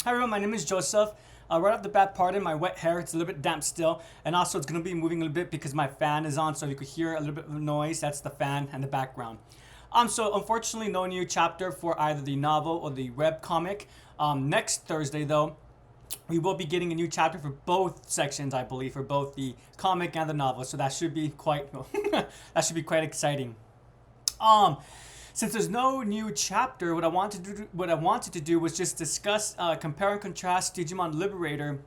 Hi everyone, my name is Joseph. Right off the bat, pardon my wet hair, it's a little bit damp still, and also it's going to be moving a little bit because my fan is on, so you could hear a little bit of noise. That's the fan and the background. So unfortunately, no new chapter for either the novel or the web comic. Next Thursday, though, we will be getting a new chapter for both sections, I believe, for both the comic and the novel. So that should be quite that should be quite exciting. Um, since there's no new chapter, what I wanted to do was just discuss, compare and contrast Digimon Liberator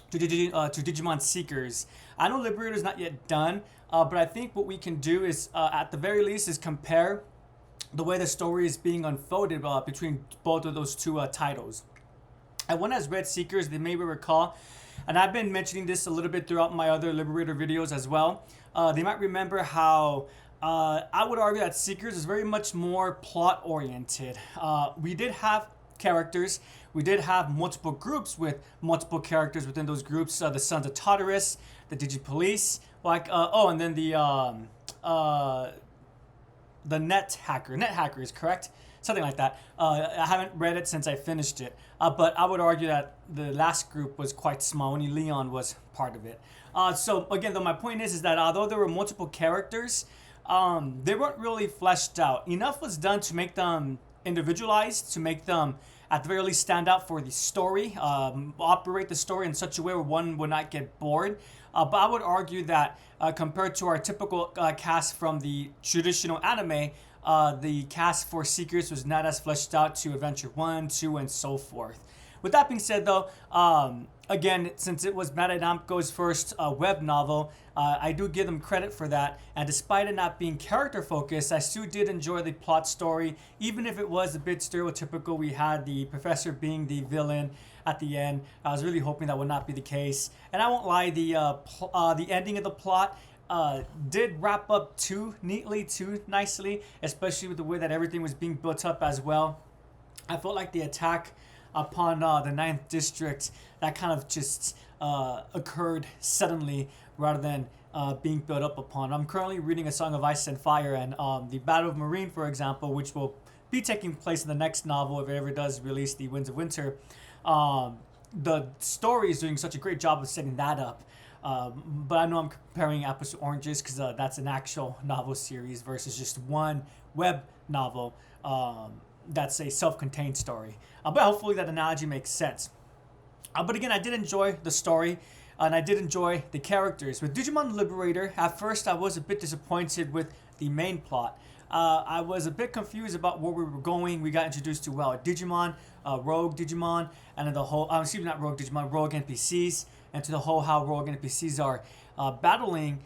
to Digimon Seekers. I know Liberator is not yet done, but I think what we can do is, at the very least, is compare the way the story is being unfolded between both of those two titles. Everyone has read Seekers, they may recall, and I've been mentioning this a little bit throughout my other Liberator videos as well. They might remember how I would argue that Seekers is very much more plot oriented. We did have characters, we did have multiple groups with multiple characters within those groups. The Sons of Tartarus, the Digipolice, and then the net hackers, correct? Something like that. I haven't read it since I finished it, but I would argue that the last group was quite small. Only Leon was part of it. So again, though, my point is that although there were multiple characters, they weren't really fleshed out. Enough was done to make them individualized, to make them at the very least stand out for the story, operate the story in such a way where one would not get bored. But I would argue that compared to our typical cast from the traditional anime, the cast for Seekers was not as fleshed out to Adventure 1, 2, and so forth. With that being said, though, again, since it was Bandai Namco's first web novel, I do give them credit for that. And despite it not being character focused, I still did enjoy the plot story, even if it was a bit stereotypical. We had the professor being the villain at the end. I was really hoping that would not be the case. And I won't lie, the ending of the plot did wrap up too neatly, too nicely, especially with the way that everything was being built up as well. I felt like the attack upon the Ninth District, that kind of just occurred suddenly rather than being built up upon. I'm currently reading A Song of Ice and Fire, and the Battle of Marine, for example, which will be taking place in the next novel if it ever does release, The Winds of Winter. The story is doing such a great job of setting that up. But I know I'm comparing apples to oranges because that's an actual novel series versus just one web novel. That's a self-contained story. But hopefully that analogy makes sense. But again, I did enjoy the story, and I did enjoy the characters. With Digimon Liberator, at first I was a bit disappointed with the main plot. I was a bit confused about where we were going. We got introduced to, well, Digimon, Rogue Digimon, and then the whole, excuse me, not Rogue Digimon, Rogue NPCs, and to the whole how Rogue NPCs are battling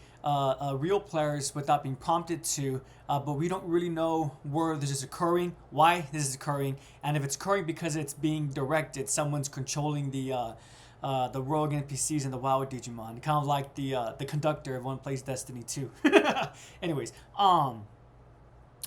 real players without being prompted to, but we don't really know where this is occurring, why this is occurring, and if it's occurring because it's being directed, someone's controlling the rogue NPCs and the WoW Digimon, kind of like the conductor of One Plays Destiny 2. Anyways,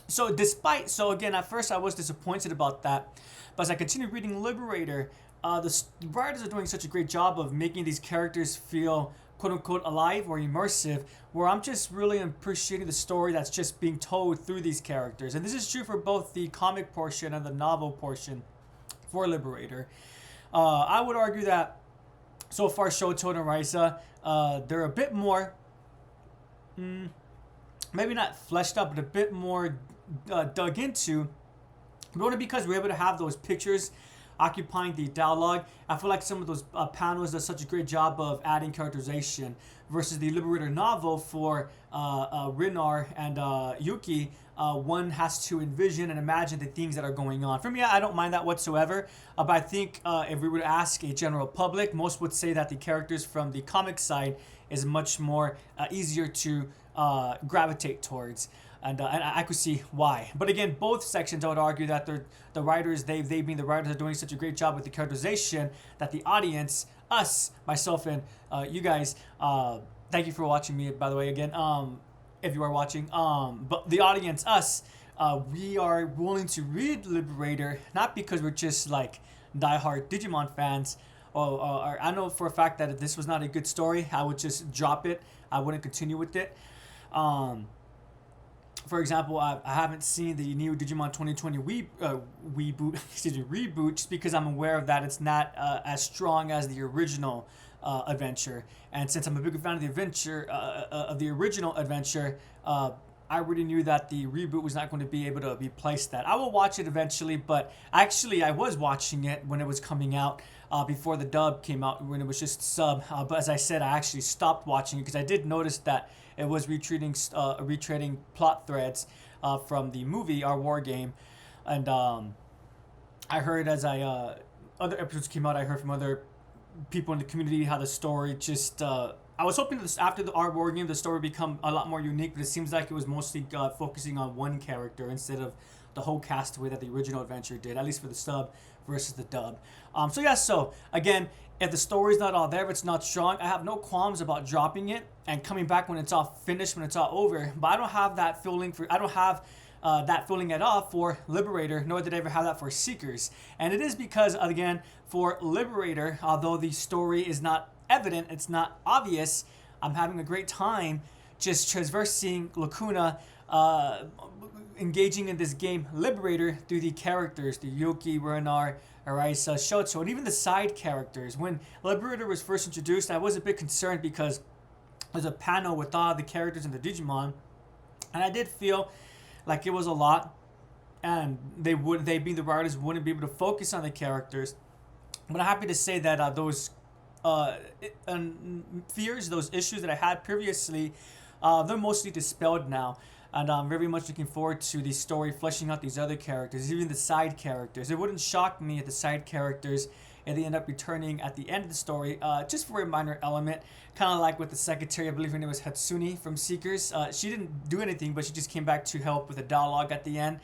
so again, at first I was disappointed about that, but as I continued reading Liberator, the writers are doing such a great job of making these characters feel quote unquote alive or immersive, where I'm just really appreciating the story that's just being told through these characters. And this is true for both the comic portion and the novel portion for Liberator. I would argue that so far Shoto and Risa, they're a bit more, maybe not fleshed out, but a bit more dug into, but only because we're able to have those pictures occupying the dialogue. I feel like some of those panels does such a great job of adding characterization versus the Liberator novel for Rinar and Yuki. One has to envision and imagine the things that are going on. For me, I don't mind that whatsoever, but I think if we were to ask a general public, most would say that the characters from the comic side is much more easier to gravitate towards. And I could see why. But again, both sections, I would argue that the writers, they being the writers, are doing such a great job with the characterization that the audience, us, myself, and you guys, thank you for watching me, by the way, again, if you are watching. But the audience, us, we are willing to read Liberator, not because we're just like diehard Digimon fans, or I know for a fact that if this was not a good story, I would just drop it. I wouldn't continue with it. For example, I haven't seen the new Digimon 2020 reboot, excuse me, reboot, just because I'm aware of that it's not as strong as the original adventure. And since I'm a big fan of the adventure, of the original adventure, I already knew that the reboot was not going to be able to replace that. I will watch it eventually, but actually I was watching it when it was coming out, before the dub came out, when it was just sub. But as I said, I actually stopped watching it because I did notice that it was retreating plot threads from the movie, our war game. And I heard as other episodes came out, I heard from other people in the community how the story just I was hoping that after the art war game the story would become a lot more unique, but it seems like it was mostly focusing on one character instead of the whole cast the way that the original adventure did, at least for the sub versus the dub. So yeah, so again, if the story's not all there, if it's not strong, I have no qualms about dropping it and coming back when it's all finished, when it's all over. But I don't have that feeling that feeling at all for Liberator, nor did I ever have that for Seekers. And it is because, again, for Liberator, although the story is not evident, it's not obvious, I'm having a great time just traversing Lacuna, engaging in this game Liberator through the characters, the Yuki, Renar, Arisa, Shoto, and even the side characters. When Liberator was first introduced, I was a bit concerned because there's a panel with all the characters in the Digimon, and I did feel like it was a lot, and they being the writers wouldn't be able to focus on the characters. But I'm happy to say that those fears, those issues that I had previously, they're mostly dispelled now. And I'm very much looking forward to the story fleshing out these other characters, even the side characters. It wouldn't shock me if the side characters, and they end up returning at the end of the story, just for a minor element, kind of like with the secretary. I believe her name was Hatsune from Seekers. She didn't do anything, but she just came back to help with a dialogue at the end.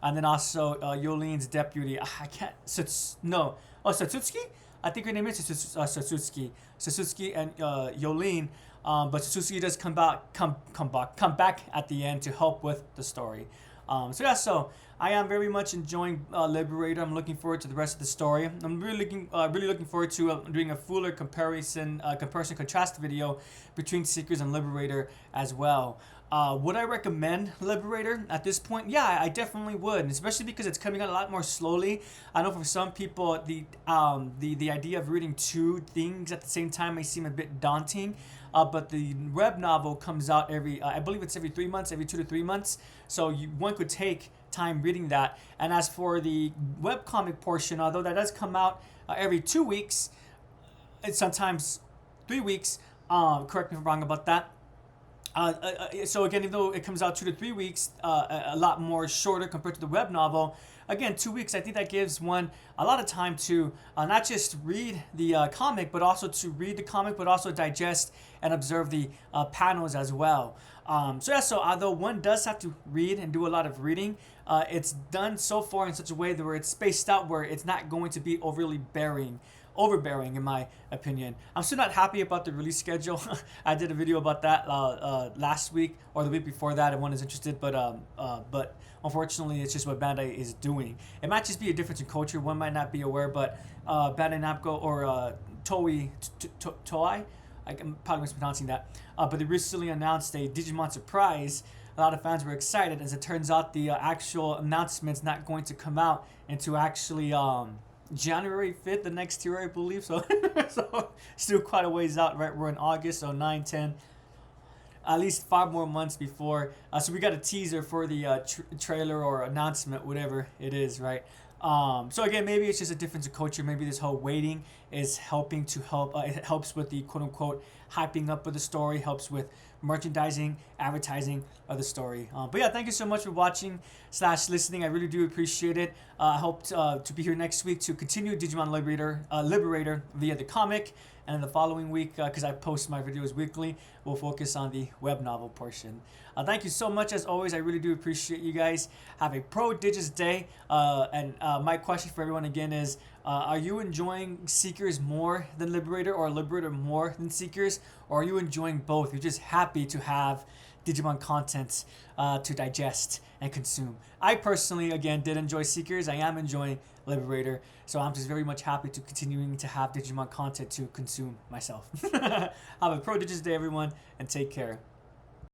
And then also Yolene's deputy. I can't. Satsuki? I think her name is Satsuki. Satsuki and Yolene. But Satsuki does come back at the end to help with the story. So yeah, so I am very much enjoying Liberator. I'm looking forward to the rest of the story. I'm really looking forward to doing a fuller comparison contrast video between Seekers and Liberator as well. Would I recommend Liberator at this point? Yeah, I definitely would, especially because it's coming out a lot more slowly. I know for some people the idea of reading two things at the same time may seem a bit daunting. But the web novel comes out I believe it's every 3 months, every 2 to 3 months. So one could take time reading that. And as for the webcomic portion, although that does come out every 2 weeks, it's sometimes 3 weeks. Correct me if I'm wrong about that. So again, even though it comes out 2 to 3 weeks, a lot more shorter compared to the web novel. Again, 2 weeks, I think that gives one a lot of time to not just read the comic, but also to read the comic, but also digest and observe the panels as well. So yeah, so although one does have to read and do a lot of reading, it's done so far in such a way that where it's spaced out, where it's not going to be overbearing in my opinion. I'm still not happy about the release schedule. I did a video about that last week or the week before that if one is interested, but unfortunately it's just what Bandai is doing. It might just be a difference in culture, one might not be aware, but Bandai Namco or Toei, I'm probably mispronouncing that, but they recently announced a Digimon surprise. A lot of fans were excited, as it turns out the actual announcement's not going to come out into actually January 5th, the next year, I believe. So, still quite a ways out, right? We're in August, so 9, 10, at least 5 more months before. So we got a teaser for the trailer or announcement, whatever it is, right? So again, maybe it's just a difference in culture. Maybe this whole waiting is helping to help. It helps with the quote unquote hyping up of the story, helps with merchandising, advertising of the story. But yeah, thank you so much for watching / listening. I really do appreciate it. I hope to be here next week to continue Digimon Liberator via the comic. And in the following week, because I post my videos weekly, we'll focus on the web novel portion. Thank you so much, as always. I really do appreciate you guys. Have a pro Digits day. And my question for everyone again is, are you enjoying Seekers more than Liberator, or Liberator more than Seekers? Or are you enjoying both? You're just happy to have Digimon content to digest and consume. I personally, again, did enjoy Seekers. I am enjoying Liberator. So I'm just very much happy to continuing to have Digimon content to consume myself. Have a pro Digits day, everyone, and take care.